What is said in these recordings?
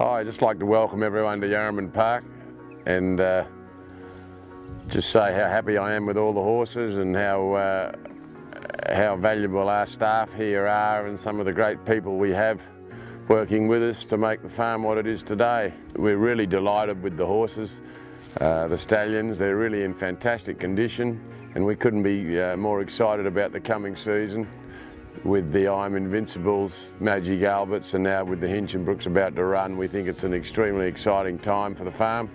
Hi, I'd just like to welcome everyone to Yarraman Park and just say how happy I am with all the horses and how valuable our staff here are and some of the great people we have working with us to make the farm what it is today. We're really delighted with the horses, the stallions. They're really in fantastic condition and we couldn't be more excited about the coming season with the Am Invincibles, Magic Alberts, and now with the Hinchinbrooks about to run. We think it's an extremely exciting time for the farm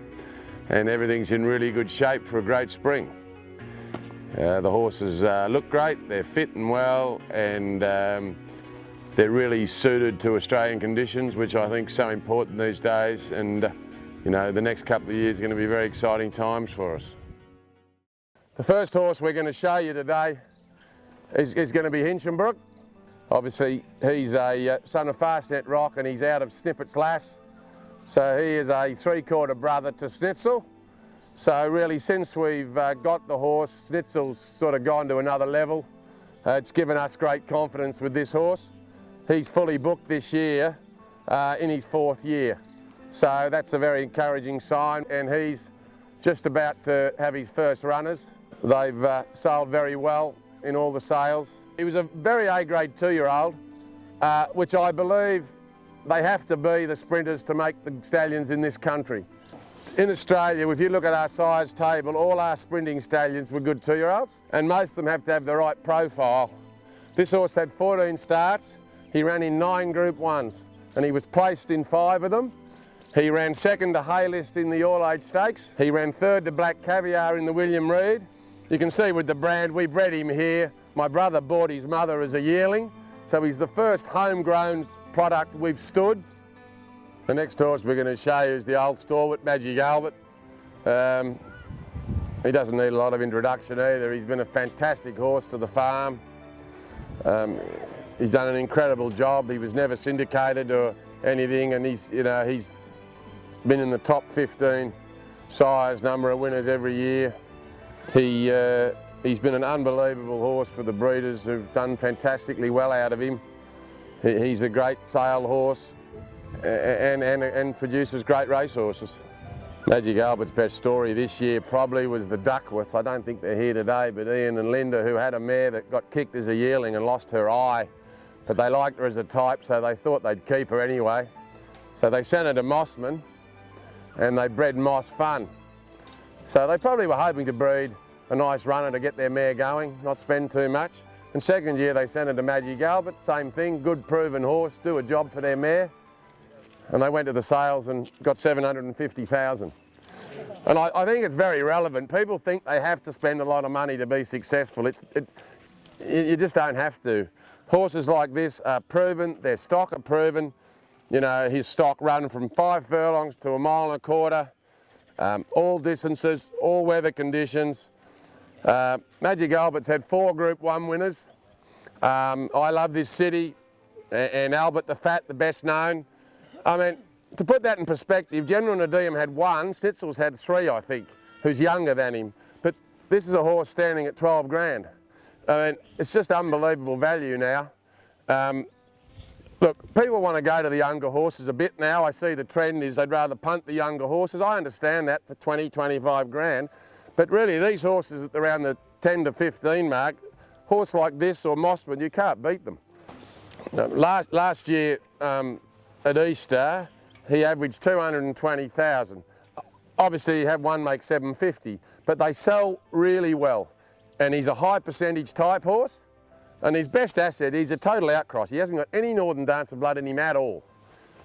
and everything's in really good shape for a great spring. The horses look great, they're fit and well, and they're really suited to Australian conditions, which I think is so important these days, and you know, the next couple of years are going to be very exciting times for us. The first horse we're going to show you today is going to be Hinchinbrook. Obviously he's a son of Fastnet Rock and he's out of Snippett's Lass, so he is a three-quarter brother to Snitzel. So really, since we've got the horse, Snitzel's sort of gone to another level. It's given us great confidence with this horse. He's fully booked this year in his fourth year, so that's a very encouraging sign, and he's just about to have his first runners. They've sold very well in all the sales. He was a very A-grade 2-year-old, which I believe they have to be the sprinters to make the stallions in this country. In Australia, if you look at our size table, all our sprinting stallions were good 2-year-olds, and most of them have to have the right profile. This horse had 14 starts. He ran in 9 Group 1s, and he was placed in 5 of them. He ran second to Haylist in the All-Age Stakes. He ran third to Black Caviar in the William Reid. You can see with the brand, we bred him here. My brother bought his mother as a yearling, so he's the first homegrown product we've stood. The next horse we're going to show you is the old stalwart, Magic Albert. He doesn't need a lot of introduction either. He's been a fantastic horse to the farm. He's done an incredible job. He was never syndicated or anything, and he's been in the top 15 sires, number of winners every year. He's been an unbelievable horse for the breeders who've done fantastically well out of him. He's a great sale horse and produces great racehorses. Magic Albert's best story this year probably was the Duckworth. I don't think they're here today, but Ian and Linda, who had a mare that got kicked as a yearling and lost her eye, but they liked her as a type, so they thought they'd keep her anyway. So they sent her to Mossman and they bred Moss Fun. So they probably were hoping to breed a nice runner to get their mare going, not spend too much. And second year they sent her to Magic Albert, same thing, good proven horse, do a job for their mare. And they went to the sales and got 750,000. And I think it's very relevant. People think they have to spend a lot of money to be successful. You just don't have to. Horses like this are proven, their stock are proven. You know, his stock run from 5 furlongs to 1.25 miles, all distances, all weather conditions. Magic Albert's had 4 Group 1 winners. I love this city, and Albert the Fat, the best known. I mean, to put that in perspective, General Nadim had 1, Snitzel's had 3, I think, who's younger than him. But this is a horse standing at 12 grand. I mean, it's just unbelievable value now. Look, people want to go to the younger horses a bit now. I see the trend is they'd rather punt the younger horses. I understand that for 20, 25 grand. But really, these horses at around the 10 to 15 mark, horse like this or Mossman, you can't beat them. Last year, at Easter, he averaged 220,000. Obviously, you have one make 750, but they sell really well. And he's a high percentage type horse, and his best asset, he's a total outcross. He hasn't got any Northern Dancer blood in him at all.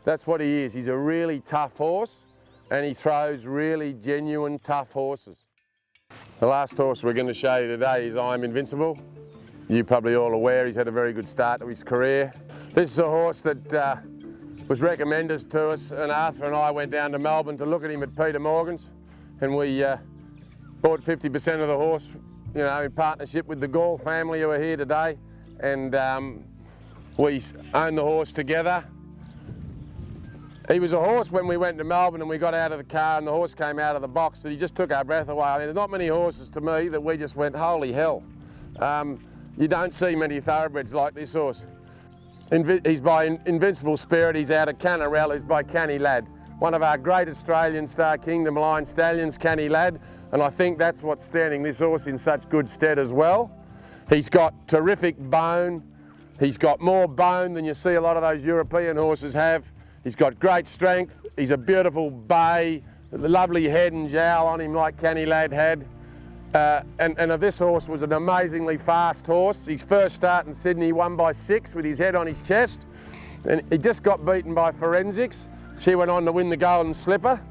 That's what he is. He's a really tough horse, and he throws really genuine tough horses. The last horse we're going to show you today is Am Invincible. You're probably all aware he's had a very good start to his career. This is a horse that was recommended to us, and Arthur and I went down to Melbourne to look at him at Peter Morgan's, and we bought 50% of the horse, you know, in partnership with the Gall family who are here today, and we own the horse together. He was a horse when we went to Melbourne and we got out of the car and the horse came out of the box that he just took our breath away. I mean, there's not many horses to me that we just went, holy hell. You don't see many thoroughbreds like this horse. he's by Invincible Spirit. He's out of Canarell. He's by Canny Lad. One of our great Australian Star Kingdom line stallions, Canny Lad. And I think that's what's standing this horse in such good stead as well. He's got terrific bone. He's got more bone than you see a lot of those European horses have. He's got great strength. He's a beautiful bay, lovely head and jowl on him like Canny Lad had. And this horse was an amazingly fast horse. His first start in Sydney, he won by 6 with his head on his chest. And he just got beaten by Forensics. She went on to win the Golden Slipper.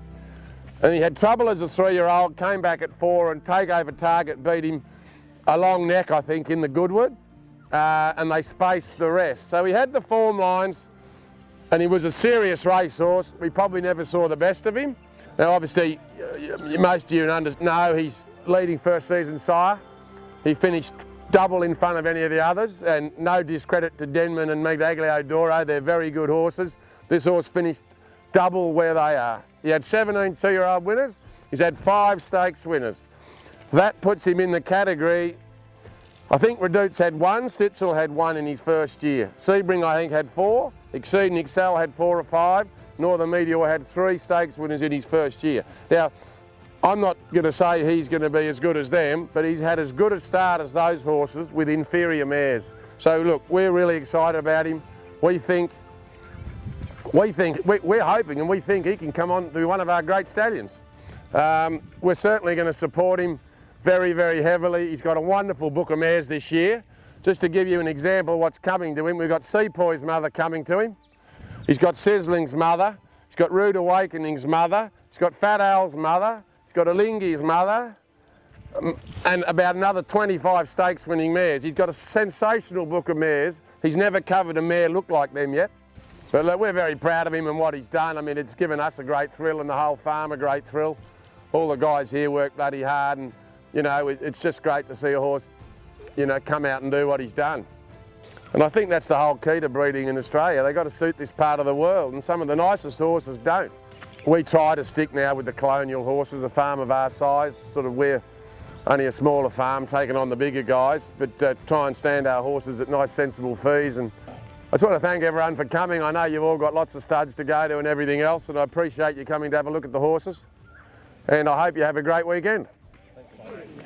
And he had trouble as a 3-year-old, came back at 4 and Takeover Target beat him a long neck, I think, in the Goodwood. And they spaced the rest. So he had the form lines and he was a serious racehorse. We probably never saw the best of him. Now obviously, most of you know he's leading First Season Sire. He finished double in front of any of the others, and no discredit to Denman and Medaglio Doro, they're very good horses. This horse finished double where they are. He had 17 2-year-old winners, he's had 5 stakes winners. That puts him in the category, I think Redout's had 1, Stitzel had 1 in his first year. Sebring I think had 4, Exceed and Excel had 4 or 5, Northern Meteor had 3 stakes winners in his first year. Now, I'm not going to say he's going to be as good as them, but he's had as good a start as those horses with inferior mares. So look, we're really excited about him. We're hoping and we think he can come on to be one of our great stallions. We're certainly going to support him very, very heavily. He's got a wonderful book of mares this year. Just to give you an example of what's coming to him, we've got Sepoy's mother coming to him. He's got Sizzling's mother. He's got Rude Awakening's mother. He's got Fat Al's mother. He's got Alingi's mother, and about another 25 stakes winning mares. He's got a sensational book of mares. He's never covered a mare look like them yet. But look, we're very proud of him and what he's done. I mean, it's given us a great thrill and the whole farm a great thrill. All the guys here work bloody hard, and you know, it's just great to see a horse, you know, come out and do what he's done. And I think that's the whole key to breeding in Australia. They've got to suit this part of the world, and some of the nicest horses don't. We try to stick now with the colonial horses, a farm of our size, sort of we're only a smaller farm taking on the bigger guys, but try and stand our horses at nice sensible fees. And I just want to thank everyone for coming. I know you've all got lots of studs to go to and everything else, and I appreciate you coming to have a look at the horses. And I hope you have a great weekend. Thank you.